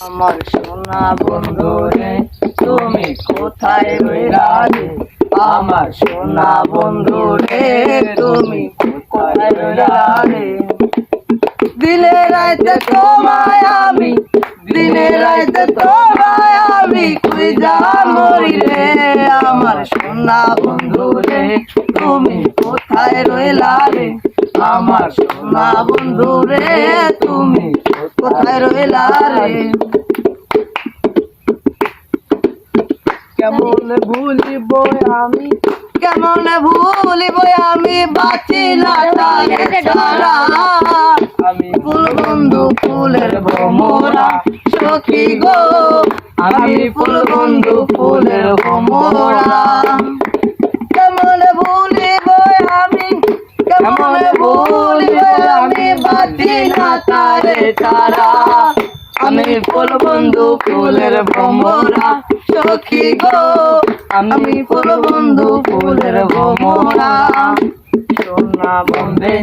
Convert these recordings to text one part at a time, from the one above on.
আমার সোনা বন্ধু রে তুমি কোথায় রইলা রে, আমার সোনা বন্ধু রে তুমি কোথায় রইলা রে। দিনে রাইতে তোমায় আমি, দিনে রাইতে তোমায় আমি খুঁজা মরি রে, আমার সোনা বন্ধু রে তুমি কোথায় রইলা রে, আমার সোনা বন্ধু রে তুমি কোথায় রইলা রে। কেমন ভুলিব আমি, কেমন ভুলিব আমি বাঁচি না তারে ছাড়া, আমি ফুল বন্ধু ফুলের ভ্রমরা সখী গো, আমি ফুল বন্ধু ফুলের ভ্রমরা। কেমন ভুলিব আমি, কেমন ভুলিব আমি বাঁচি না তারে ছাড়া, আমি ফুল বন্ধু ফুলের ভ্রমরা সখী গো, আমি ফুল বন্ধু ফুলের ভ্রমরা। সোনা বন্ধে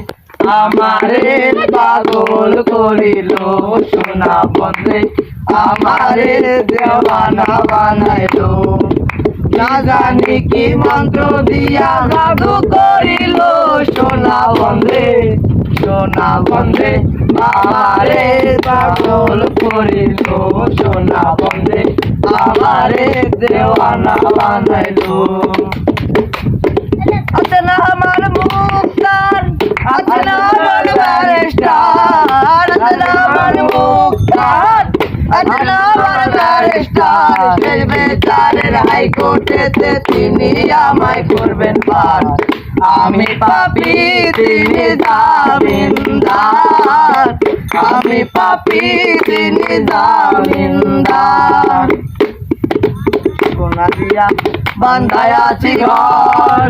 আমারে পাগল করিল, সোনা বন্ধে আমারে দেওয়ানা বানাইলো, না জানি কি মন্ত্র দিয়া জাদু করিল, সোনা বন্ধে, সোনা বন্ধে আমারে পাগল করিল, সোনা বন্ধে আমারে দেওয়ানা বানাইলো। আছে না আমার মুক্তার, আছে না আমার ব্যারিস্টার, আছে না আমার মুক্তার, আছে না আমার ব্যারিস্টার, সেই বেচারের হাইকোর্টেতে তিনি আমায় করবেন পার, আমি পাপী তিনি জামিনদার, আমি পাপী তিনি জামিনদার। সোনা দিয়া বান্ধায় আছি ঘর,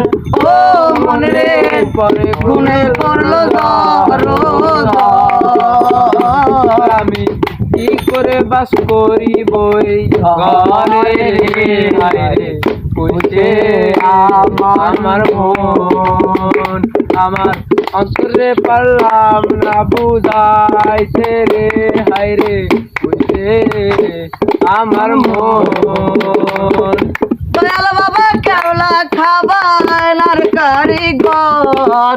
ও মনে রে পরে গুনে পড়লো ঝড়, আমি কি করে বাস করি বই ঘরে রে, বুঝে আমার মন, আমার অন্তরে পারলাম না বুঝাইতে রে, হায় রে বুঝে আমার মন। দয়াল বাবা কেবলা খাবার কারিগর,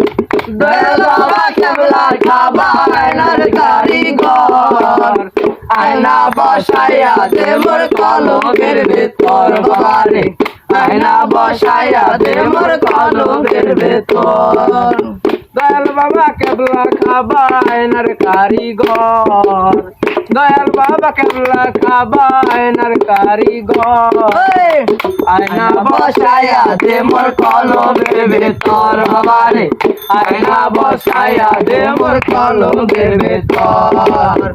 দয়াল বাবা কেবলা খাবার কারিগর, আয়না বসাইয়া দে মোর কলমের ভেতর বাবারে, আয়না বসাইয়া দে মোর কলমের ভেতর। দয়াল বাবা কেবলা খাবার কারিগর, দয়াল বাবা কেবলা খাবার কারিগর, আয়না বসাইয়া দে মোর কলমের ভেতর বাবারে, আয়না বসাইয়া দে মোর কলমের ভেতর।